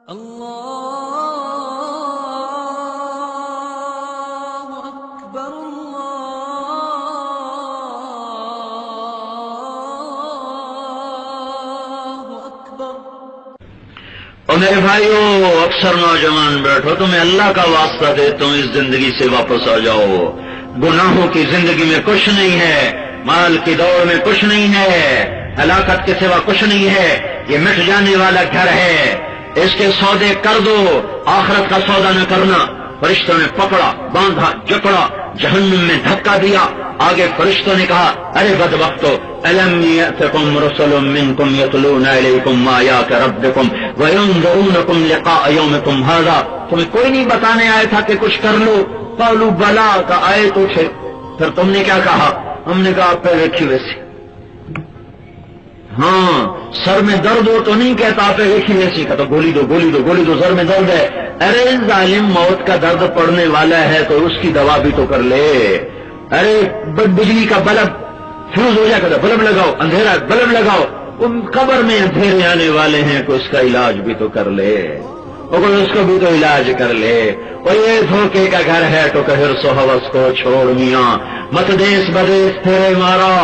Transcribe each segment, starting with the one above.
اللہ اکبر اللہ اکبر۔ اور میرے بھائیو، اکثر نوجوان بیٹھو، تمہیں اللہ کا واسطہ دے تم اس زندگی سے واپس آ جاؤ۔ گناہوں کی زندگی میں کچھ نہیں ہے، مال کی دوڑ میں کچھ نہیں ہے، ہلاکت کے سوا کچھ نہیں ہے، یہ مٹ جانے والا گھر ہے، اس کے سودے کر دو، آخرت کا سودا نہ کرنا۔ فرشتوں نے پکڑا، باندھا، جکڑا، جہنم میں دھکا دیا۔ آگے فرشتوں نے کہا، ارے بدبختو، الم یأتکم رسل منکم یتلون علیکم آیات ربکم وینذرونکم لقاء یومکم ھذا، تمہیں کوئی نہیں بتانے آیا تھا کہ کچھ کر لو؟ قالوا بلا، کا آئے تو تھے۔ پھر تم نے کیا کہا؟ ہم نے کہا آپ پہ رکھی ویسی۔ ہاں، سر میں درد ہو تو نہیں کہتا آپ دیکھی ویسی کا، تو گولی دو گولی دو گولی دو، سر میں درد ہے۔ ارے ظالم، موت کا درد پڑنے والا ہے تو اس کی دوا بھی تو کر لے۔ ارے بجلی کا بلب فیوز ہو جائے گا، بلب لگاؤ، اندھیرا بلب لگاؤ، ان قبر میں اندھیرے آنے والے ہیں تو اس کا علاج بھی تو کر لے، اور اس کو بھی تو علاج کر لے۔ اور یہ دھوکے کا گھر ہے تو کہ حرص و ہوس کو چھوڑ میاں، مت دیس بدیس تیرے مارا،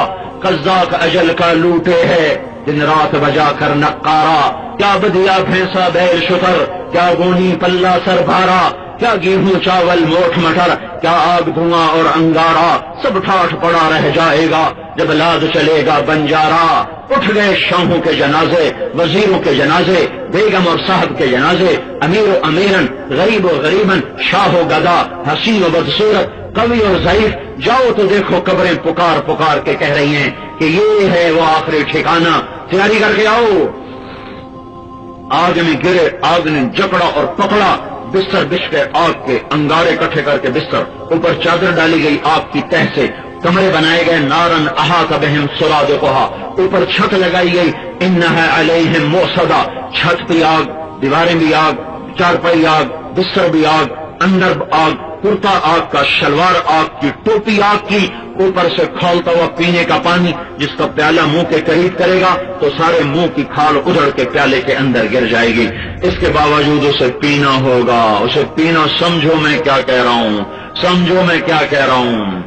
قزاق اجل کا لوٹے ہے، دن رات بجا کر نقارا، کیا بدیا بھینسا بیل شتر، کیا گونی پلہ سر بھارا، کیا گیہوں چاول موٹھ مٹر، کیا آگ دھواں اور انگارا، سب ٹھاٹھ پڑا رہ جائے گا جب لاد چلے گا بنجارا۔ اٹھ گئے شاہوں کے جنازے، وزیروں کے جنازے، بیگم اور صاحب کے جنازے، امیر و امیرن، غریب و غریبن، شاہ و گدا، حسین و بدصورت، قوی اور ضعیف، جاؤ تو دیکھو قبریں پکار پکار کے کہہ رہی ہیں کہ یہ ہے وہ آخری ٹھکانہ، تیاری کر کے آؤ۔ آگ میں گرے، آگ نے جکڑا اور پکڑا، بستر بچھ گئے آگ کے، انگارے کٹھے کر کے بستر، اوپر چادر ڈالی گئی آگ کی تہ سے، کمرے بنائے گئے، نارن احاط بہم سرادقھا، اوپر چھت لگائی گئی، انھا علیہم موصدہ، چھت بھی آگ، دیواریں بھی آگ، چارپائی آگ، بستر بھی آگ، اندر آگ، کرتا آگ کا، شلوار آگ کی، ٹوپی آگ کی، اوپر سے کھولتا ہوا پینے کا پانی، جس کا پیالہ منہ کے قریب کرے گا تو سارے منہ کی کھال ادھڑ کے پیالے کے اندر گر جائے گی، اس کے باوجود اسے پینا ہوگا، اسے پینا۔ سمجھو میں کیا کہہ رہا ہوں، سمجھو میں کیا کہہ رہا ہوں۔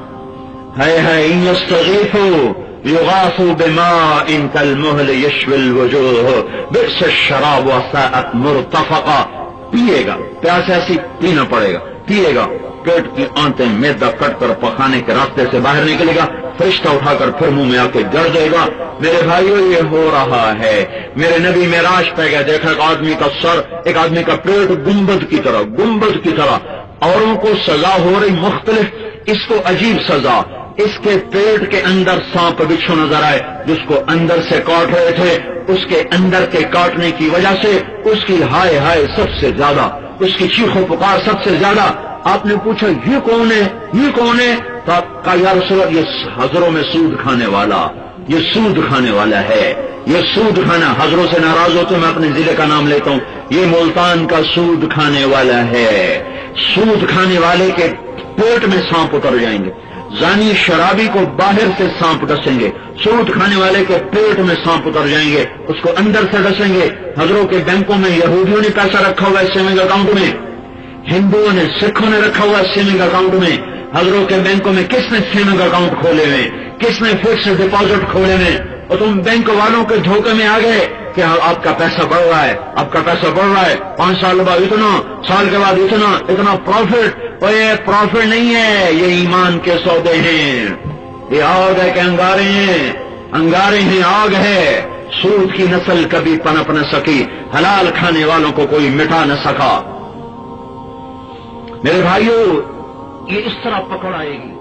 ہے ان یستغیثوا یغاثوا بماء کالمہل یشوی الوجوہ بئس الشراب وساءت مرتفقا، پیے گا، پیاس ایسی پینا پڑے گا، پیے گا، پیٹ کی آنتیں میدا کٹ کر پخانے کے راستے سے باہر نکلے گا، فرشتہ اٹھا کر پھر منہ میں آ کے گڑ دے گا۔ میرے بھائیو، یہ ہو رہا ہے۔ میرے نبی معراج پہ گئے، دیکھا ایک آدمی کا سر، ایک آدمی کا پیٹ گنبد کی طرح، گنبد کی طرح، اوروں کو سزا ہو رہی مختلف، اس کو عجیب سزا، اس کے پیٹ کے اندر سانپ بچھو نظر آئے، جس کو اندر سے کاٹ رہے تھے، اس کے اندر کے کاٹنے کی وجہ سے اس کی ہائے ہائے سب سے زیادہ، اس کی چیخ و پکار سب سے زیادہ۔ آپ نے پوچھا یہ کون ہے، یہ کون ہے؟ تو آپ کہا یا رسول اللہ، یہ حضروں میں سود کھانے والا، یہ سود کھانے والا ہے، یہ سود کھانا۔ حضروں سے ناراض ہوتے میں اپنے ضلع کا نام لیتا ہوں، یہ ملتان کا سود کھانے والا ہے۔ سود کھانے والے کے پیٹ میں سانپ اتر جائیں گے، زانی شرابی کو باہر سے سانپ ڈسیں گے، سود کھانے والے کے پیٹ میں سانپ اتر جائیں گے، اس کو اندر سے ڈسیں گے۔ حضروں کے بینکوں میں یہودیوں نے پیسہ رکھا ہوا ہے سیونگ اکاؤنٹ میں، ہندوؤں نے، سکھوں نے رکھا ہوا ہے سیونگ اکاؤنٹ میں۔ حضروں کے بینکوں میں کس نے سیونگ اکاؤنٹ کھولے ہوئے، کس نے فکسڈ ڈپازٹ کھولے ہوئے؟ اور تم بینک والوں کے دھوکے میں آ گئے کہ آپ کا پیسہ بڑھ رہا ہے، آپ کا پیسہ بڑھ رہا ہے، 5 سال بعد اتنا، سال کے بعد اتنا، اتنا پروفٹ۔ اور یہ پروفٹ نہیں ہے، یہ ایمان کے سودے ہیں، یہ آگ ہے کہ انگارے ہیں، انگارے ہیں، آگ ہے۔ سود کی نسل کبھی پنپ نہ سکی، حلال کھانے والوں کو کوئی مٹا نہ سکا۔ میرے بھائیو، یہ اس طرح پکڑ آئے گی۔